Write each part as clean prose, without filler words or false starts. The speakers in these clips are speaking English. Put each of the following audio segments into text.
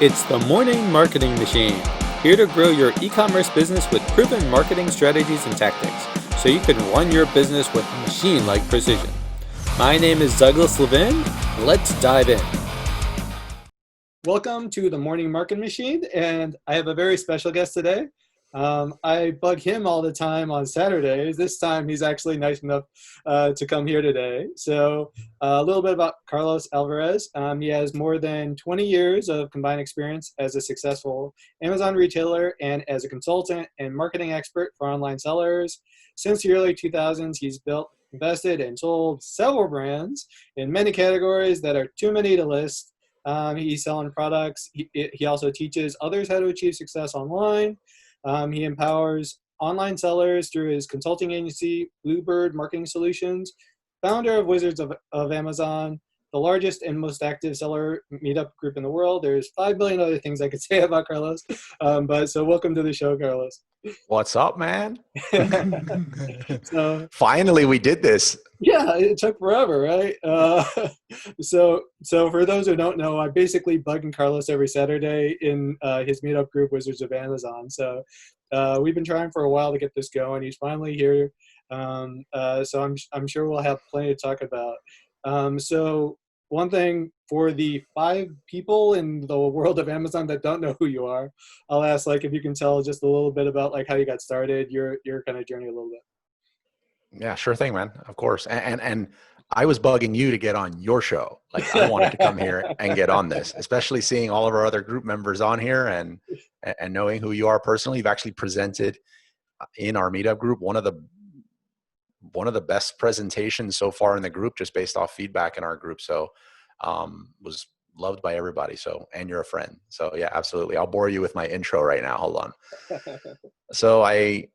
It's the Morning Marketing Machine, here to grow your e-commerce business with proven marketing strategies and tactics, so you can run your business with machine-like precision. My name is Douglas Levin. Let's dive in. Welcome to the Morning Marketing Machine, and I have a very special guest today. I bug him all the time on Saturdays. This time he's actually nice enough to come here today. So a little bit about Carlos Alvarez. He has more than 20 years of combined experience as a successful Amazon retailer and as a consultant and marketing expert for online sellers. Since the early 2000s, he's built, invested, and sold several brands in many categories that are too many to list. He's selling products. He also teaches others how to achieve success online. He empowers online sellers through his consulting agency, Bluebird Marketing Solutions, founder of Wizards of Amazon, the largest and most active seller meetup group in the world. There's 5 billion other things I could say about Carlos, but so welcome to the show, Carlos. What's up, man? So Finally, we did this. yeah, it took forever, right? So for those who don't know, I'm basically bugging Carlos every Saturday in his meetup group, Wizards of Amazon. We've been trying for a while to get this going. He's finally here, so I'm sure we'll have plenty to talk about. So one thing for the 5 people in the world of Amazon that don't know who you are, I'll ask if you can tell just a little bit about how you got started, your kind of journey a little bit. Yeah, sure thing, man. Of course. And I was bugging you to get on your show. I wanted to come here and get on this, especially seeing all of our other group members on here and knowing who you are personally. You've actually presented in our meetup group one of the best presentations so far in the group, just based off feedback in our group. So was loved by everybody. So, and you're a friend. So yeah, absolutely. I'll bore you with my intro right now. Hold on. So I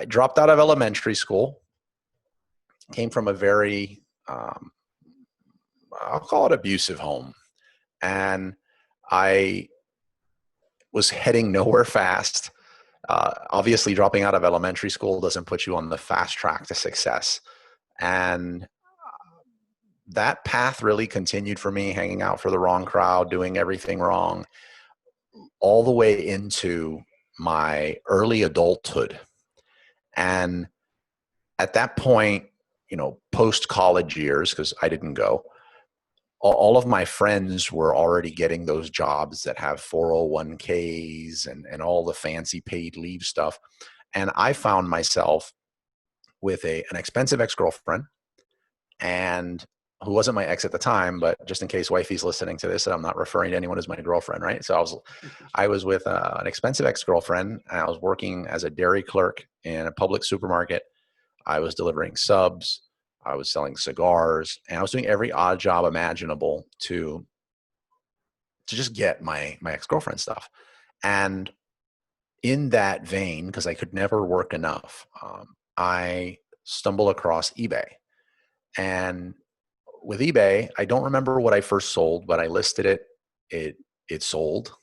dropped out of elementary school. Came from a very, I'll call it abusive home. And I was heading nowhere fast. Obviously, dropping out of elementary school doesn't put you on the fast track to success. And that path really continued for me, hanging out for the wrong crowd, doing everything wrong, all the way into my early adulthood. And at that point, post-college years, because I didn't go, all of my friends were already getting those jobs that have 401ks and all the fancy paid leave stuff. And I found myself with an expensive ex-girlfriend, and who wasn't my ex at the time, but just in case wifey's listening to this, and I'm not referring to anyone as my girlfriend, right? So I was with an expensive ex-girlfriend, and I was working as a dairy clerk in a public supermarket. I was delivering subs, I was selling cigars, and I was doing every odd job imaginable to just get my ex-girlfriend stuff. And in that vein, because I could never work enough, I stumble across eBay. And with eBay, I don't remember what I first sold, but I listed it. It sold,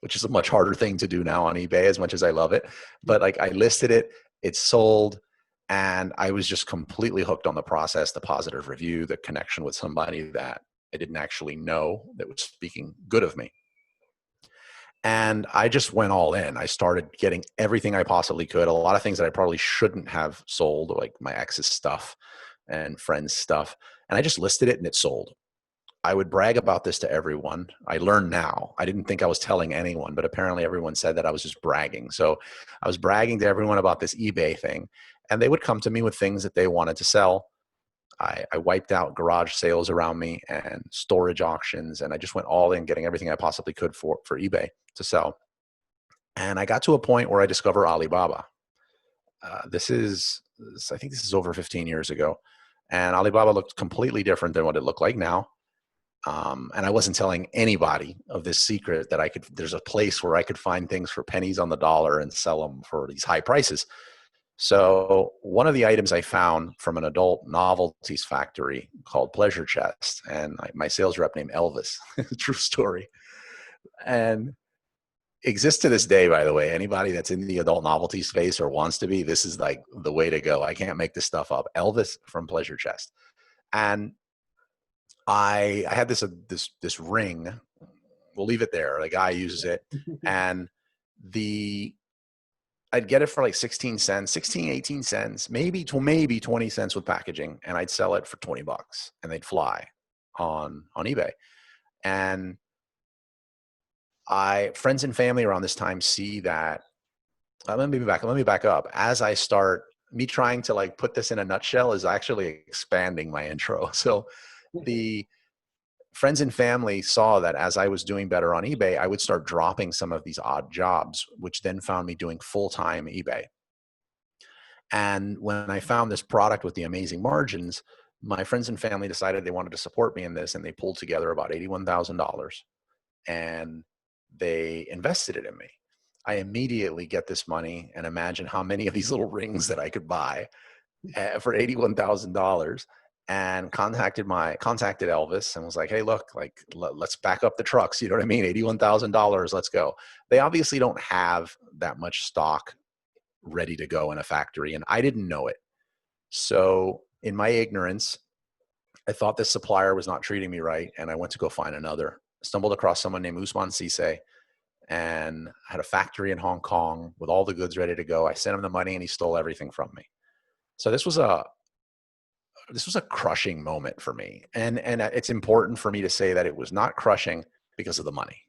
which is a much harder thing to do now on eBay, as much as I love it. But I listed it, it sold. And I was just completely hooked on the process, the positive review, the connection with somebody that I didn't actually know that was speaking good of me. And I just went all in. I started getting everything I possibly could. A lot of things that I probably shouldn't have sold, like my ex's stuff and friends' stuff. And I just listed it and it sold. I would brag about this to everyone. I learned now. I didn't think I was telling anyone, but apparently everyone said that I was just bragging. So I was bragging to everyone about this eBay thing. And they would come to me with things that they wanted to sell. I wiped out garage sales around me and storage auctions. And I just went all in, getting everything I possibly could for eBay to sell. And I got to a point where I discovered Alibaba. I think this is over 15 years ago. And Alibaba looked completely different than what it looked like now. And I wasn't telling anybody of this secret that there's a place where I could find things for pennies on the dollar and sell them for these high prices. So one of the items I found from an adult novelties factory called Pleasure Chest, and my sales rep named Elvis, true story, and exists to this day, by the way. Anybody that's in the adult novelty space or wants to be, this is the way to go. I can't make this stuff up. Elvis from Pleasure Chest. And I had this ring we'll leave it there. The guy uses it, and the I'd get it for like 16 cents, 16, 18 cents, maybe 20 cents with packaging. And I'd sell it for $20 and they'd fly on eBay. And friends and family around this time see that. Let me back up. As I start, me trying to like put this in a nutshell is actually expanding my intro. So the friends and family saw that as I was doing better on eBay, I would start dropping some of these odd jobs, which then found me doing full-time eBay. And when I found this product with the amazing margins, my friends and family decided they wanted to support me in this, and they pulled together about $81,000 and they invested it in me. I immediately get this money and imagine how many of these little rings that I could buy for $81,000, and contacted Elvis and was like, hey, look, like let's back up the trucks. You know what I mean? $81,000. Let's go. They obviously don't have that much stock ready to go in a factory, and I didn't know it. So in my ignorance, I thought this supplier was not treating me right, and I went to go find another. Stumbled across someone named Usman Sise, and had a factory in Hong Kong with all the goods ready to go. I sent him the money, and he stole everything from me. So this was a crushing moment for me. And it's important for me to say that it was not crushing because of the money.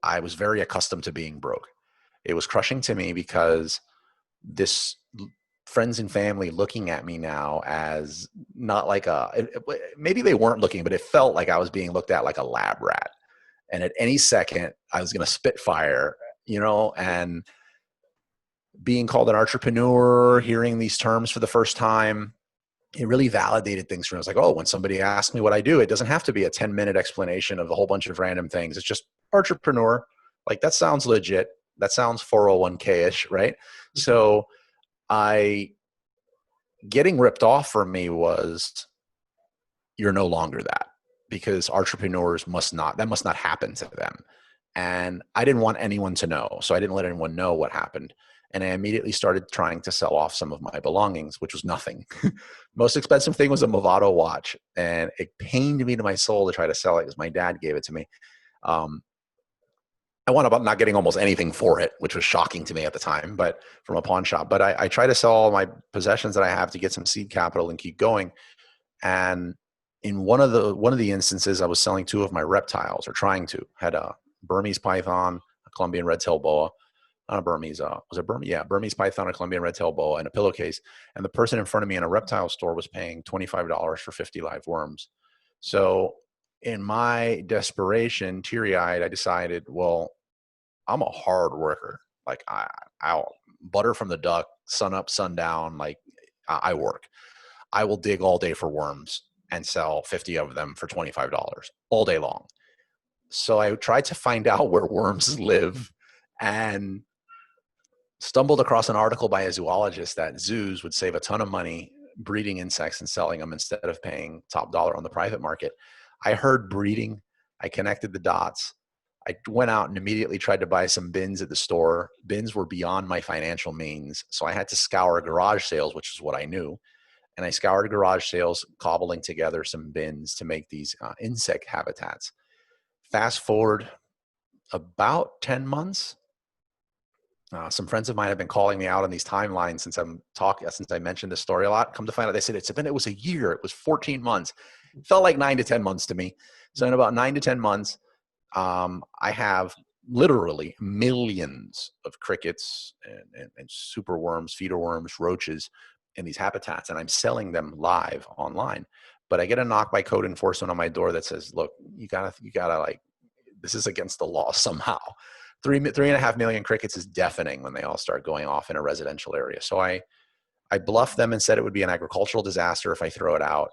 I was very accustomed to being broke. It was crushing to me because this friends and family looking at me now as not like maybe they weren't looking, but it felt like I was being looked at like a lab rat. And at any second I was going to spit fire, and being called an entrepreneur, hearing these terms for the first time, it really validated things for me. I was like, oh, when somebody asks me what I do, it doesn't have to be a 10-minute explanation of a whole bunch of random things. It's just entrepreneur. Like, that sounds legit. That sounds 401k-ish, right? So getting ripped off for me was, you're no longer that, because entrepreneurs must not happen to them. And I didn't want anyone to know. So I didn't let anyone know what happened. And I immediately started trying to sell off some of my belongings, which was nothing. Most expensive thing was a Movado watch. And it pained me to my soul to try to sell it because my dad gave it to me. I wound up not getting almost anything for it, which was shocking to me at the time, but from a pawn shop. But I try to sell all my possessions that I have to get some seed capital and keep going. And in one of the instances, I was selling two of my reptiles, or trying to. Had a Burmese python, a Colombian red-tailed boa. Not a Burmese, was it Burmese? Yeah, Burmese python, a Colombian red-tailed boa, and a pillowcase. And the person in front of me in a reptile store was paying $25 for 50 live worms. So in my desperation, teary-eyed, I decided, well, I'm a hard worker. Like, I'll butter from the duck, sun up, sun down. Like, I work. I will dig all day for worms and sell 50 of them for $25 all day long. So I tried to find out where worms live, and stumbled across an article by a zoologist that zoos would save a ton of money breeding insects and selling them instead of paying top dollar on the private market. I heard breeding. I connected the dots. I went out and immediately tried to buy some bins at the store. Bins were beyond my financial means, so I had to scour garage sales, which is what I knew. And I scoured garage sales, cobbling together some bins to make these insect habitats. Fast forward about 10 months. Some friends of mine have been calling me out on these timelines since I mentioned this story a lot. Come to find out, they said it was a year. It was 14 months. It felt like 9 to 10 months to me. So in about 9 to 10 months, I have literally millions of crickets and super worms, feeder worms, roaches in these habitats, and I'm selling them live online. But I get a knock by code enforcement on my door that says, look, you gotta like, this is against the law somehow. 3.5 million crickets is deafening when they all start going off in a residential area. So I bluffed them and said it would be an agricultural disaster if I throw it out.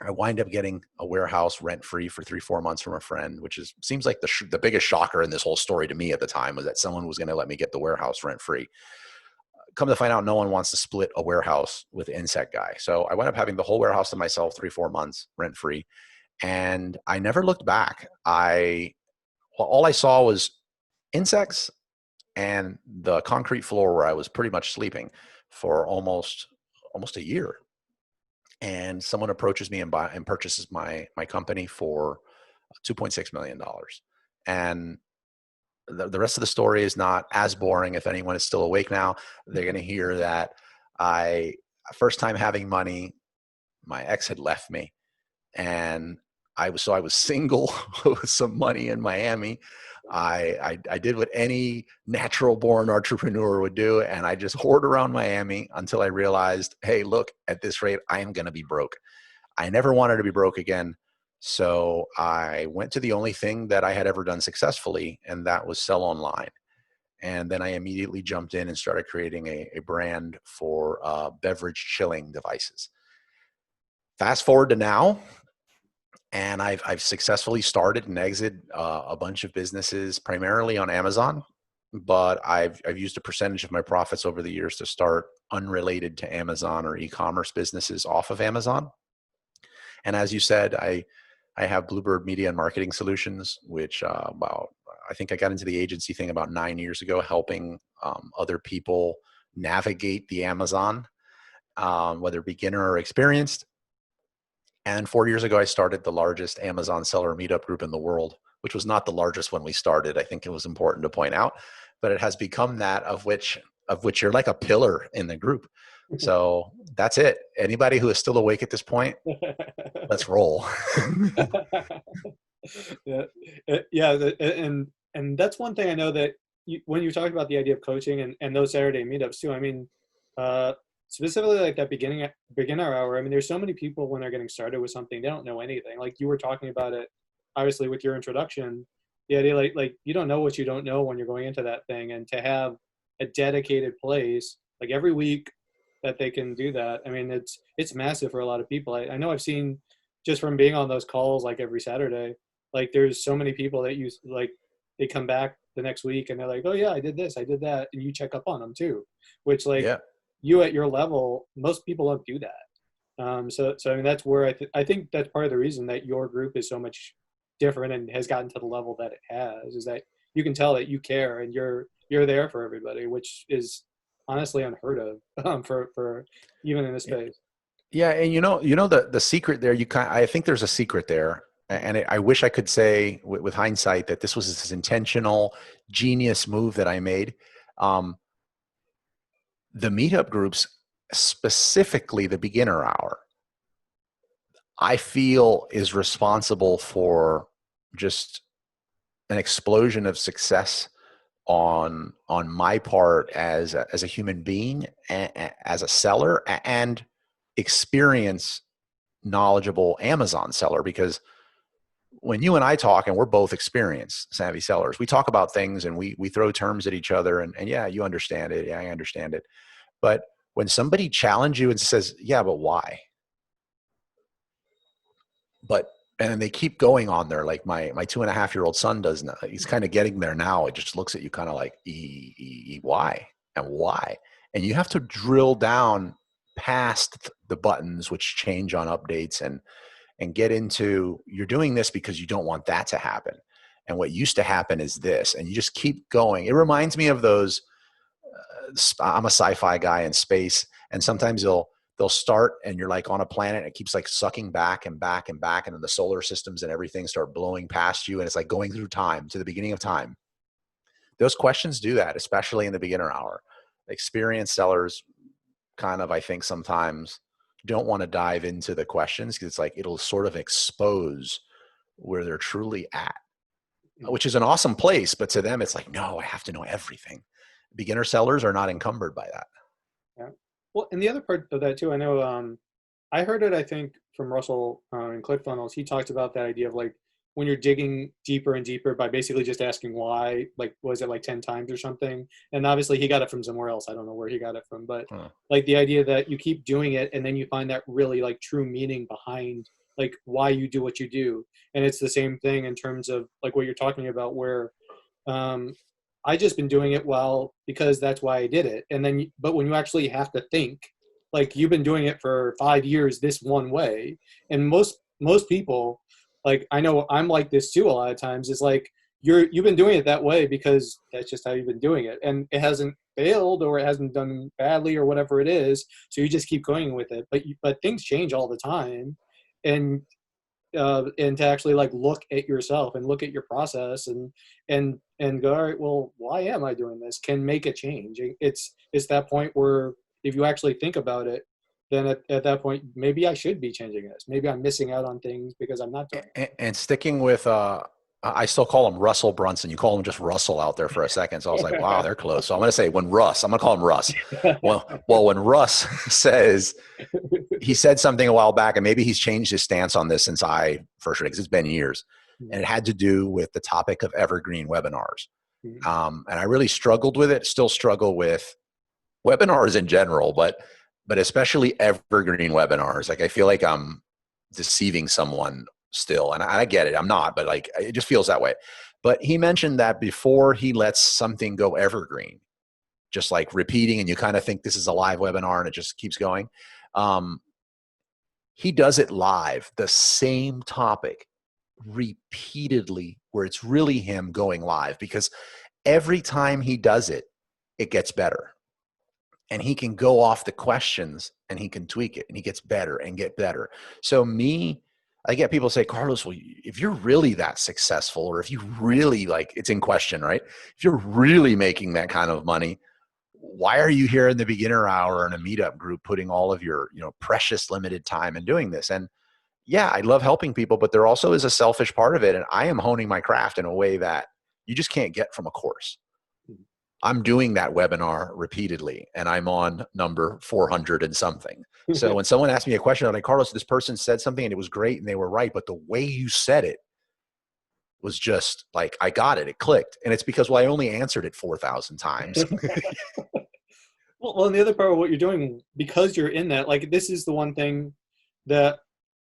I wind up getting a warehouse rent-free for 3-4 months from a friend, which seems like the biggest shocker in this whole story to me at the time, was that someone was going to let me get the warehouse rent-free. Come to find out, no one wants to split a warehouse with Insect Guy. So I wound up having the whole warehouse to myself, 3-4 months rent-free. And I never looked back. All I saw was insects and the concrete floor where I was pretty much sleeping for almost a year. And someone approaches me and purchases my company for $2.6 million. And the rest of the story is not as boring. If anyone is still awake now, they're going to hear that first time having money, my ex had left me, and I was single with some money in Miami. I did what any natural born entrepreneur would do, and I just hoard around Miami until I realized, hey, look, at this rate, I am going to be broke. I never wanted to be broke again. So I went to the only thing that I had ever done successfully, and that was sell online. And then I immediately jumped in and started creating a brand for beverage chilling devices. Fast forward to now, and I've successfully started and exited a bunch of businesses, primarily on Amazon. But I've used a percentage of my profits over the years to start unrelated to Amazon or e-commerce businesses off of Amazon. And as you said, I have Bluebird Media and Marketing Solutions, which I think I got into the agency thing about 9 years ago, helping other people navigate the Amazon, whether beginner or experienced. And 4 years ago, I started the largest Amazon seller meetup group in the world, which was not the largest when we started. I think it was important to point out, but it has become that of which you're like a pillar in the group. So that's it. Anybody who is still awake at this point, let's roll. Yeah, yeah, and that's one thing I know that when you talk about the idea of coaching and those Saturday meetups too. I mean, specifically like that beginner hour. I mean, there's so many people when they're getting started with something, they don't know anything. Like you were talking about it, obviously with your introduction, the idea like you don't know what you don't know when you're going into that thing, and to have a dedicated place like every week that they can do that. I mean, it's massive for a lot of people. I know I've seen just from being on those calls like every Saturday, like there's so many people that use like they come back the next week and they're like, oh yeah, I did this, I did that, and you check up on them too, which like Yeah. you at your level, most people don't do that. So I mean that's where I think that's part of the reason that your group is so much different and has gotten to the level that it has, is that you can tell that you care and you're there for everybody, which is honestly unheard of for even in this space. Yeah, and the secret there. I think there's a secret there, and I wish I could say with hindsight that this was this intentional, genius move that I made. The meetup groups, specifically the beginner hour, I feel is responsible for just an explosion of success on my part as a human being, as a seller, and experience knowledgeable Amazon seller. Because when you and I talk, and we're both experienced savvy sellers, we talk about things and we throw terms at each other, and yeah, you understand it, yeah, I understand it. But when somebody challenges you and says, yeah, but why? And then they keep going on there, like my 2.5-year-old son does now. He's kind of getting there now. It just looks at you kind of like, why? And why? And you have to drill down past the buttons which change on updates, and get into, you're doing this because you don't want that to happen. And what used to happen is this, and you just keep going. It reminds me of those, I'm a sci-fi guy in space, and sometimes they'll start and you're like on a planet and it keeps like sucking back and back and back, and then the solar systems and everything start blowing past you, and it's like going through time to the beginning of time. Those questions do that, especially in the beginner hour. Experienced sellers kind of, I think, sometimes don't want to dive into the questions because it's like it'll sort of expose where they're truly at, which is an awesome place. But to them, it's like, no, I have to know everything. Beginner sellers are not encumbered by that. Yeah. Well, and the other part of that too, I know I heard it, I think, from Russell in ClickFunnels. He talked about that idea of like when you're digging deeper and deeper by basically just asking why, like, was it like 10 times or something? And obviously he got it from somewhere else. I don't know where he got it from, but like the idea that you keep doing it and then you find that really like true meaning behind like why you do what you do. And it's the same thing in terms of like what you're talking about, where I just been doing it because that's why I did it. And then, but when you actually have to think, like you've been doing it for 5 years this one way, and most people, like I know I'm like this too a lot of times, is like you've been doing it that way because that's just how you've been doing it, and it hasn't failed or it hasn't done badly or whatever it is, so you just keep going with it. But things change all the time, and and to actually like look at yourself and look at your process and go, all right, well, why am I doing this? Can make a change. It's that point where if you actually think about it, then at that point, maybe I should be changing this. Maybe I'm missing out on things because I'm not doing And sticking with, I still call him Russell Brunson. You call him just Russell out there for a second. So I was like, wow, they're close. So I'm going to say I'm going to call him Russ. Well, when Russ says, he said something a while back, and maybe he's changed his stance on this since I first read it, because it's been years. And it had to do with the topic of evergreen webinars. And I really struggled with it, still struggle with webinars in general, but especially evergreen webinars. Like, I feel like I'm deceiving someone still. And I get it. I'm not, but like, it just feels that way. But he mentioned that before he lets something go evergreen, just like repeating, and you kind of think this is a live webinar and it just keeps going. He does it live, the same topic repeatedly, where it's really him going live, because every time he does it, it gets better. And he can go off the questions and he can tweak it, and he gets better and get better. So I get people say, Carlos, well, if you're really that successful, or if you really, like, it's in question, right? If you're really making that kind of money, why are you here in the beginner hour in a meetup group, putting all of your, precious limited time in doing this? And yeah, I love helping people, but there also is a selfish part of it. And I am honing my craft in a way that you just can't get from a course. I'm doing that webinar repeatedly, and I'm on number 400 and something. So when someone asks me a question, I'm like, Carlos, this person said something and it was great and they were right, but the way you said it was just like, I got it. It clicked. And it's because, well, I only answered it 4,000 times. Well, and the other part of what you're doing, because you're in that, like, this is the one thing that,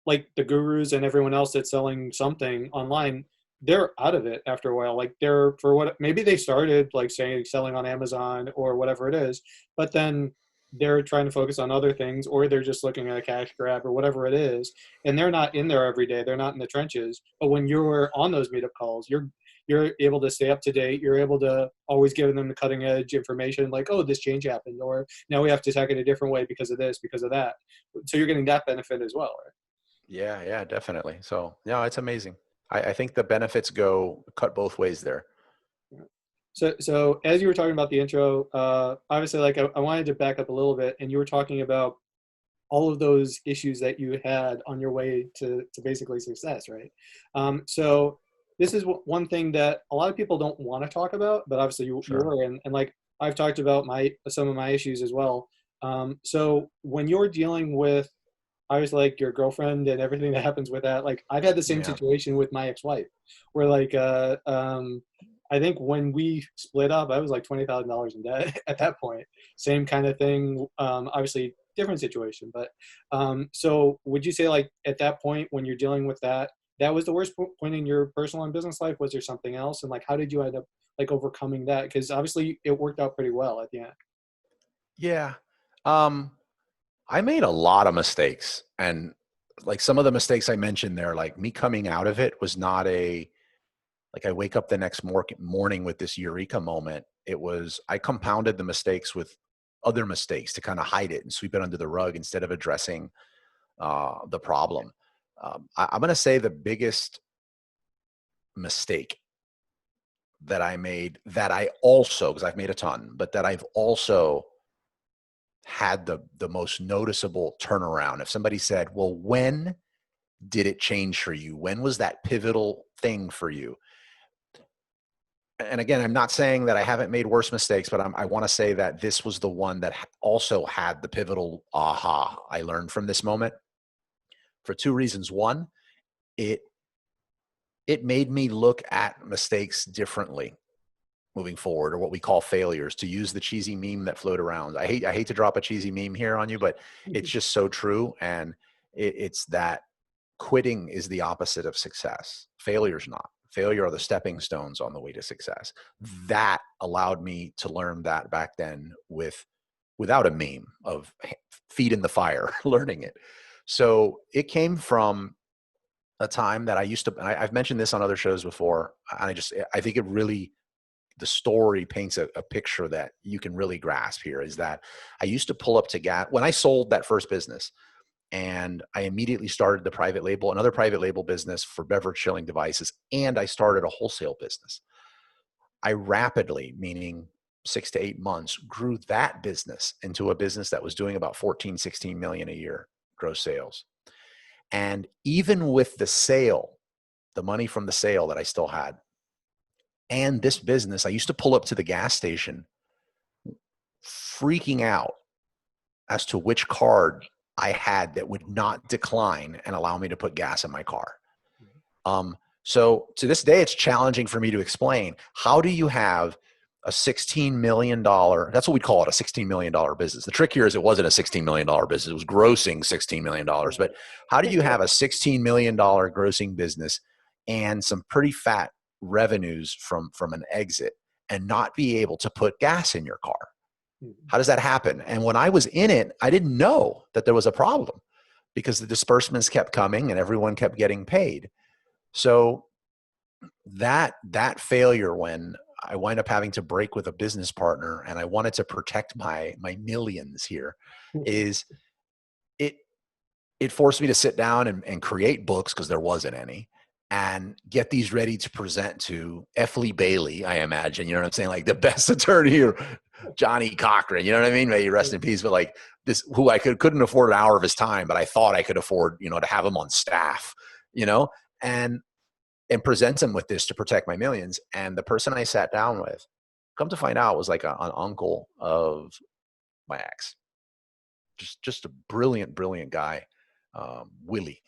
like, the gurus and everyone else that's selling something online, they're out of it after a while. Like, they're, for what, maybe they started like saying selling on Amazon or whatever it is, but then they're trying to focus on other things, or they're just looking at a cash grab or whatever it is, and they're not in there every day. They're not in the trenches. But when you're on those meetup calls, you're able to stay up to date. You're able to always give them the cutting edge information, like, oh, this change happened, or now we have to attack it a different way because of this, because of that. So you're getting that benefit as well, right? Yeah, definitely. So yeah, it's amazing. I think the benefits cut both ways there. So as you were talking about the intro, obviously, like, I wanted to back up a little bit, and you were talking about all of those issues that you had on your way to basically success, right? So this is one thing that a lot of people don't want to talk about, but obviously you Sure. were, and like, I've talked about some of my issues as well. So when you're dealing with, obviously, like, your girlfriend and everything that happens with that, like, I've had the same Yeah. situation with my ex-wife, where, like, I think when we split up, I was like $20,000 in debt at that point. Same kind of thing. Obviously, different situation, but so would you say, like, at that point when you're dealing with that, that was the worst point in your personal and business life? Was there something else? And like, how did you end up like overcoming that? Because obviously it worked out pretty well at the end. Yeah. I made a lot of mistakes, and like some of the mistakes I mentioned there, like me coming out of it was not like I wake up the next morning with this eureka moment. It was, I compounded the mistakes with other mistakes to kind of hide it and sweep it under the rug instead of addressing the problem. I'm going to say the biggest mistake that I made, that I also, because I've made a ton, but that I've also had the most noticeable turnaround. If somebody said, well, when did it change for you? When was that pivotal thing for you? And again, I'm not saying that I haven't made worse mistakes, but I want to say that this was the one that also had the pivotal aha. I learned from this moment for two reasons. One, it made me look at mistakes differently moving forward, or what we call failures, to use the cheesy meme that float around. I hate to drop a cheesy meme here on you, but it's just so true. And it's that quitting is the opposite of success. Failure's not. Failure are the stepping stones on the way to success. That allowed me to learn that back then without a meme of feet in the fire, learning it. So it came from a time that I used to, and I've mentioned this on other shows before, and I think it really, the story paints a picture that you can really grasp here, is that I used to pull up to gas when I sold that first business. And I immediately started another private label business for beverage chilling devices. And I started a wholesale business. I rapidly, meaning 6 to 8 months, grew that business into a business that was doing about 14, 16 million a year gross sales. And even with the money from the sale that I still had, and this business, I used to pull up to the gas station freaking out as to which card I had that would not decline and allow me to put gas in my car. So to this day, it's challenging for me to explain, how do you have a $16 million, that's what we call it, a $16 million business. The trick here is it wasn't a $16 million business. It was grossing $16 million. But how do you have a $16 million grossing business and some pretty fat revenues from an exit and not be able to put gas in your car? How does that happen? And when I was in it, I didn't know that there was a problem because the disbursements kept coming and everyone kept getting paid. So that failure, when I wind up having to break with a business partner and I wanted to protect my millions here, is it forced me to sit down and create books, because there wasn't any, and get these ready to present to F. Lee Bailey, I imagine, you know what I'm saying? Like the best attorney here, Johnny Cochran, you know what I mean? May he rest in peace. But like this, who I couldn't afford an hour of his time, but I thought I could afford, to have him on staff, and present him with this to protect my millions. And the person I sat down with, come to find out, was like an uncle of my ex. Just a brilliant, brilliant guy, Willie.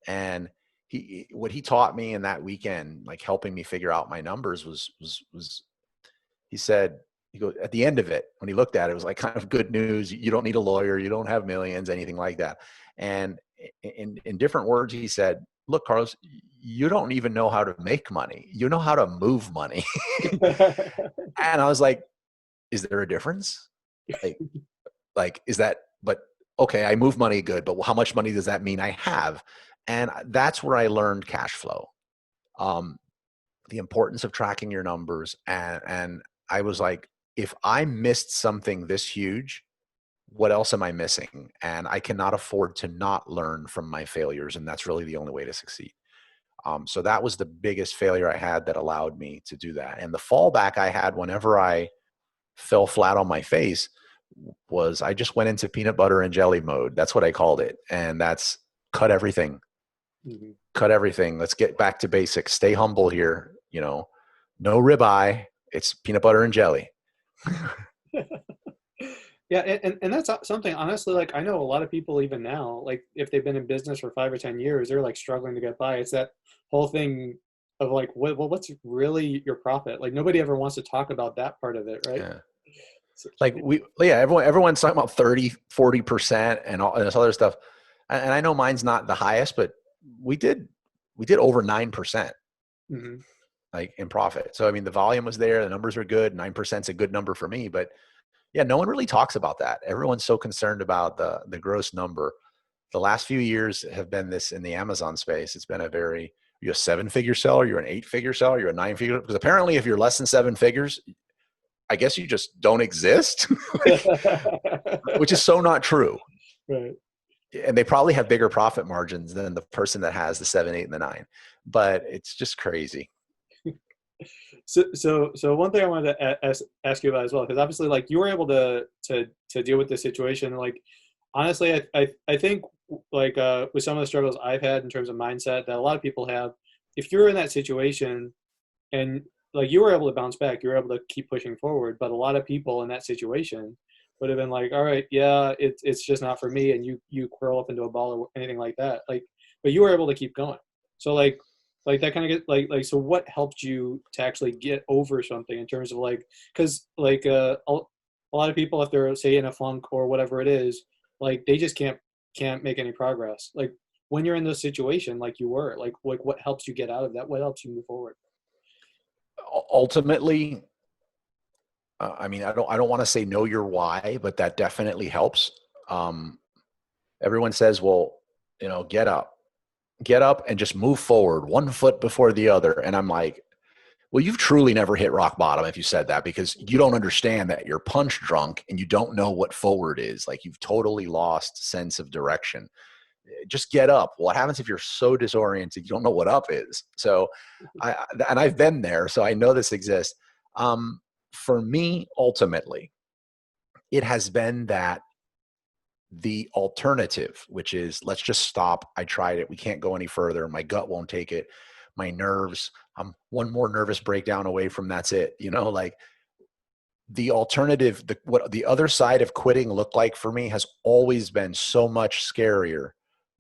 And what he taught me in that weekend, like helping me figure out my numbers, was he said, he goes, at the end of it, when he looked at it, it was like kind of good news. You don't need a lawyer. You don't have millions, anything like that. And in different words, he said, look, Carlos, you don't even know how to make money. You know how to move money. And I was like, is there a difference? Like, is that, but okay, I move money good, but how much money does that mean I have? And that's where I learned cash flow, the importance of tracking your numbers. And I was like, if I missed something this huge, what else am I missing? And I cannot afford to not learn from my failures. And that's really the only way to succeed. So that was the biggest failure I had that allowed me to do that. And the fallback I had whenever I fell flat on my face was I just went into peanut butter and jelly mode. That's what I called it. And that's cut everything. Mm-hmm. Cut everything. Let's get back to basics. Stay humble here. No ribeye. It's peanut butter and jelly. Yeah, and that's something, honestly, like I know a lot of people even now, like if they've been in business for 5 or 10 years, they're like struggling to get by. It's that whole thing of like, what's really your profit? Like nobody ever wants to talk about that part of it, right? Yeah. Like everyone's talking about 30, 40% and all this other stuff. And I know mine's not the highest, but we did over 9%, mm-hmm. like in profit. So, I mean, the volume was there, the numbers were good. 9% is a good number for me, but yeah, no one really talks about that. Everyone's so concerned about the gross number. The last few years have been this in the Amazon space. It's been you're a 7-figure seller, you're an 8-figure seller, you're a 9-figure, because apparently if you're less than 7 figures, I guess you just don't exist, which is so not true. Right. And they probably have bigger profit margins than the person that has the 7, 8, and the 9, but it's just crazy. So one thing I wanted to ask you about as well, because obviously, like you were able to deal with the situation. Like, honestly, I think like with some of the struggles I've had in terms of mindset that a lot of people have, if you're in that situation and like you were able to bounce back, you were able to keep pushing forward. But a lot of people in that situation would have been like, all right, yeah, it's just not for me, and you curl up into a ball or anything like that. Like, but you were able to keep going. So like that kind of get like so what helped you to actually get over something in terms of like, because like a lot of people, if they're say in a funk or whatever it is, like they just can't make any progress. Like when you're in this situation like you were, like what helps you get out of that? What helps you move forward? Ultimately, I mean, I don't want to say know your why, but that definitely helps. Everyone says, well, get up and just move forward 1 foot before the other. And I'm like, Well, you've truly never hit rock bottom if you said that, because you don't understand that you're punch drunk and you don't know what forward is. Like, you've totally lost sense of direction. Just get up. What happens if you're so disoriented you don't know what up is? So, and I've been there, so I know this exists. For me, ultimately, it has been that the alternative, which is let's just stop. I tried it. We can't go any further. My gut won't take it. My nerves, I'm one more nervous breakdown away from that's it. Like, the alternative, what the other side of quitting looked like for me has always been so much scarier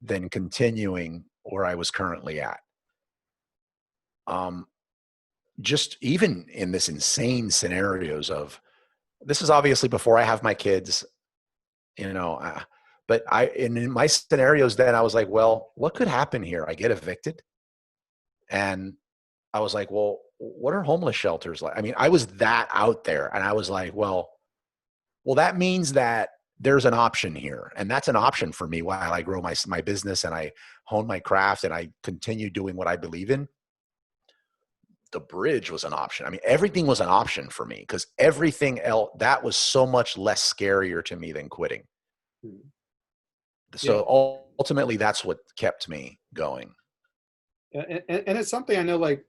than continuing where I was currently at. Just even in this insane scenarios of, this is obviously before I have my kids, but in my scenarios then I was like, well, what could happen here? I get evicted. And I was like, well, what are homeless shelters like? I mean, I was that out there, and I was like, well, that means that there's an option here. And that's an option for me while I grow my business and I hone my craft and I continue doing what I believe in. The bridge was an option. I mean, everything was an option for me, because everything else, that was so much less scarier to me than quitting. Yeah. So ultimately, that's what kept me going. And it's something I know, like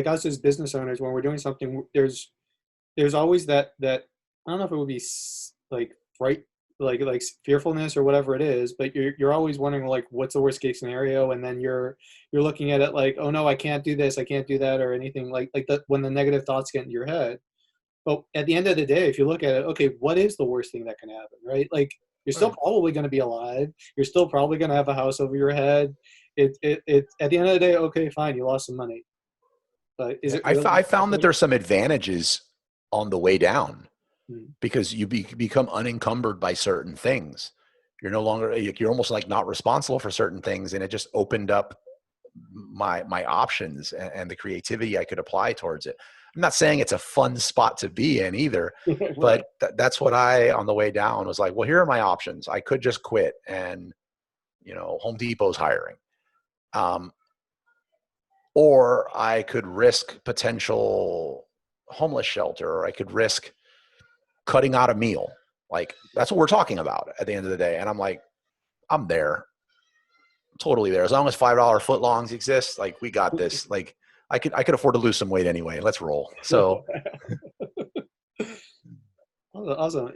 us as business owners, when we're doing something, there's always that I don't know if it would be like fright, like fearfulness or whatever it is, but you're always wondering, like, what's the worst case scenario, and then you're looking at it like, oh no, I can't do this, I can't do that, or anything like that, when the negative thoughts get into your head. But at the end of the day, if you look at it, okay, what is the worst thing that can happen, right? Like, you're still Right. probably going to be alive. You're still probably going to have a house over your head. It at the end of the day, okay, fine, you lost some money, but is Yeah, it really I found that worth there's some advantages on the way down, it? because you become unencumbered by certain things. You're no longer, you're almost like not responsible for certain things. And it just opened up my options and the creativity I could apply towards it. I'm not saying it's a fun spot to be in either, Right. but that's what on the way down was like, well, here are my options. I could just quit and, Home Depot's hiring. Um, or I could risk potential homeless shelter, or I could risk cutting out a meal. Like, that's what we're talking about at the end of the day. And I'm like, I'm there, totally there. As long as $5 footlongs exist, like, we got this. Like, I could afford to lose some weight anyway. Let's roll. So Awesome.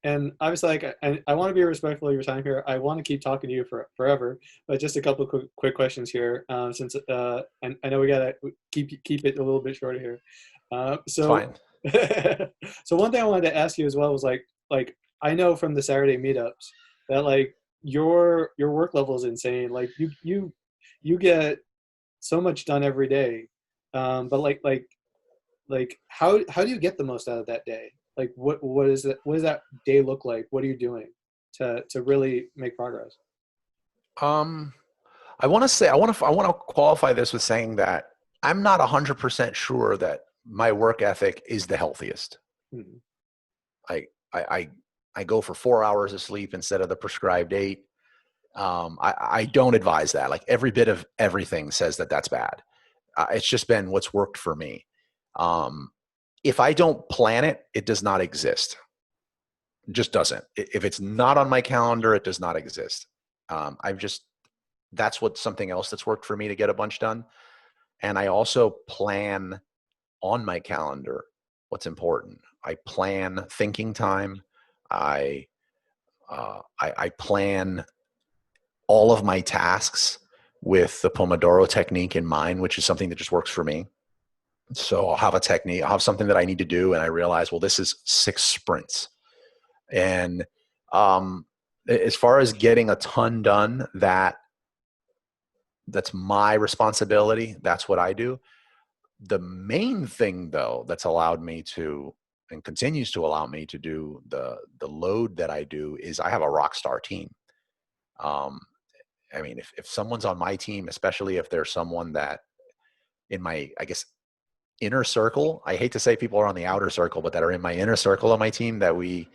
And obviously, like, I want to be respectful of your time here. I want to keep talking to you forever, but just a couple of quick questions here, since I know we gotta keep it a little bit shorter here. it's So fine. so one thing I wanted to ask you as well was, like I know from the Saturday meetups that, like, your work level is insane. Like, you get so much done every day, but like how do you get the most out of that day? Like, what does that day look like? What are you doing to really make progress? Um, I want to say, I want to qualify this with saying that I'm not 100% sure that my work ethic is the healthiest. Mhm. I, I, I, I go for 4 hours of sleep instead of the prescribed 8. I don't advise that. Like, every bit of everything says that that's bad. It's just been what's worked for me. Um, if I don't plan it, it does not exist. It just doesn't. If it's not on my calendar, it does not exist. I've just, that's what something else that's worked for me to get a bunch done. And I also plan on my calendar what's important. I plan thinking time. I, I plan all of my tasks with the Pomodoro technique in mind, which is something that just works for me. So I'll have a technique, I'll have something that I need to do, and I realize, well, this is 6 sprints. And as far as getting a ton done, that's my responsibility. That's what I do. The main thing, though, that's allowed me to, and continues to allow me to do the load that I do, is I have a rock star team. Um, I mean, if someone's on my team, especially if there's someone that in my, I guess, inner circle, I hate to say people are on the outer circle, but that are in my inner circle of my team that we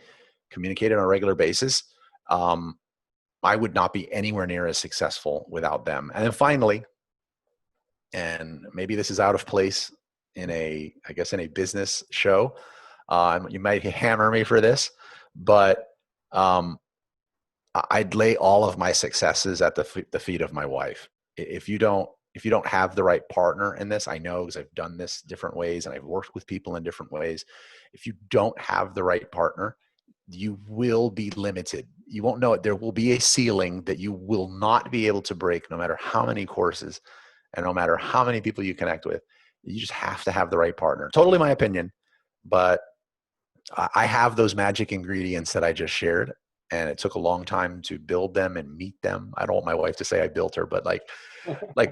communicate on a regular basis, um, I would not be anywhere near as successful without them. And then finally, and maybe this is out of place in a, I guess, in a business show. You might hammer me for this, but I'd lay all of my successes at the feet of my wife. If you don't have the right partner in this, I know because I've done this different ways and I've worked with people in different ways. If you don't have the right partner, you will be limited. You won't know it. There will be a ceiling that you will not be able to break, no matter how many courses and no matter how many people you connect with. You just have to have the right partner. Totally my opinion, but I have those magic ingredients that I just shared, and it took a long time to build them and meet them. I don't want my wife to say I built her, but like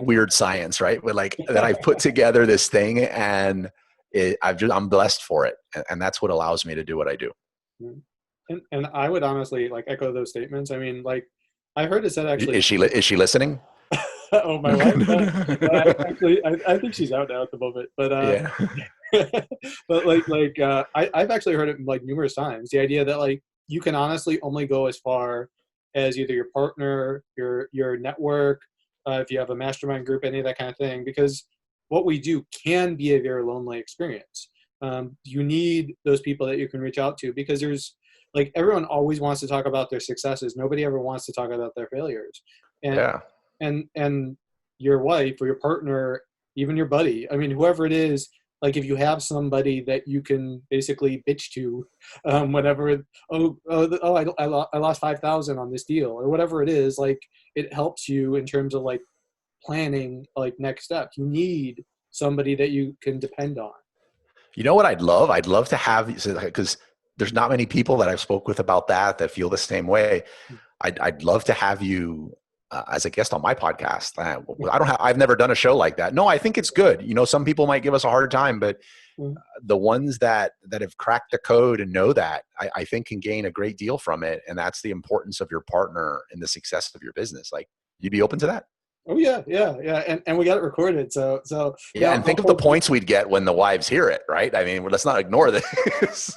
weird science, right? But like that I've put together this thing, and I'm blessed for it, and that's what allows me to do what I do. And I would honestly like echo those statements. I mean, like I heard it said actually. Is she listening? Oh, my wife. I think she's out now at the moment. But Yeah. but I've actually heard it like numerous times. The idea that like you can honestly only go as far as either your partner, your network, if you have a mastermind group, any of that kind of thing, because what we do can be a very lonely experience. You need those people that you can reach out to, because there's like everyone always wants to talk about their successes. Nobody ever wants to talk about their failures. And Yeah. and your wife or your partner, even your buddy, I mean, whoever it is, like if you have somebody that you can basically bitch to, whatever, I lost 5,000 on this deal or whatever it is, like it helps you in terms of like planning like next steps. You need somebody that you can depend on. You know what I'd love? I'd love to have, because there's not many people that I've spoke with about that feel the same way. I'd love to have you as a guest on my podcast. I've never done a show like that. No, I think it's good. You know, some people might give us a hard time, but the ones that have cracked the code and know that, I think can gain a great deal from it. And that's the importance of your partner in the success of your business. Like, you'd be open to that? Oh yeah. And we got it recorded. So yeah. And think of the points we'd get when the wives hear it, right? I mean, let's not ignore this.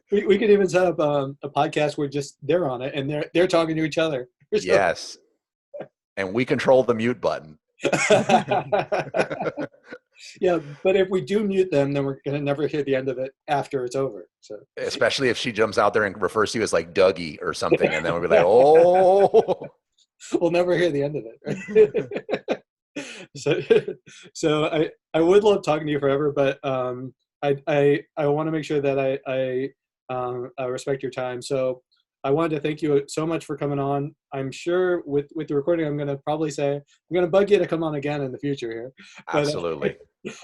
we could even set up a podcast where just they're on it and they're talking to each other. Yes. And we control the mute button. Yeah, but if we do mute them, then we're gonna never hear the end of it after it's over. So especially if she jumps out there and refers to you as like Dougie or something, and then we'll be like, oh. We'll never hear the end of it. Right? So I would love talking to you forever, but I want to make sure that I respect your time. So I wanted to thank you so much for coming on. I'm sure with the recording, I'm going to probably say I'm going to bug you to come on again in the future here. Absolutely.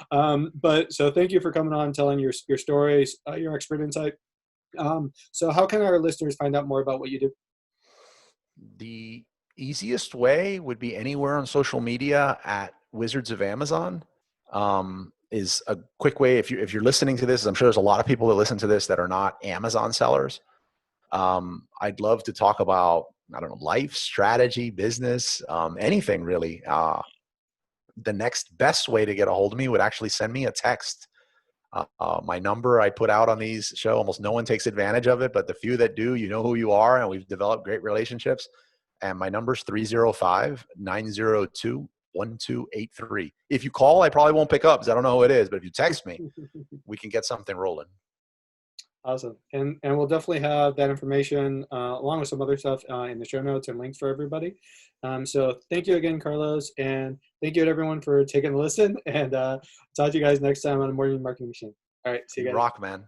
But so thank you for coming on, telling your stories, your expert insight. So how can our listeners find out more about what you do? The easiest way would be anywhere on social media at Wizards of Amazon. Is a quick way. If you're listening to this, I'm sure there's a lot of people that listen to this that are not Amazon sellers. I'd love to talk about, I don't know, life, strategy, business, anything really. The next best way to get a hold of me would actually send me a text. My number I put out on these show, almost no one takes advantage of it, but the few that do, you know who you are, and we've developed great relationships. And my number is 305-902-1283. If you call, I probably won't pick up because I don't know who it is, but if you text me, we can get something rolling. Awesome. And we'll definitely have that information along with some other stuff in the show notes and links for everybody. So thank you again, Carlos. And thank you to everyone for taking a listen. And talk to you guys next time on the Morning Marketing Machine. All right. See you guys. Rock, man.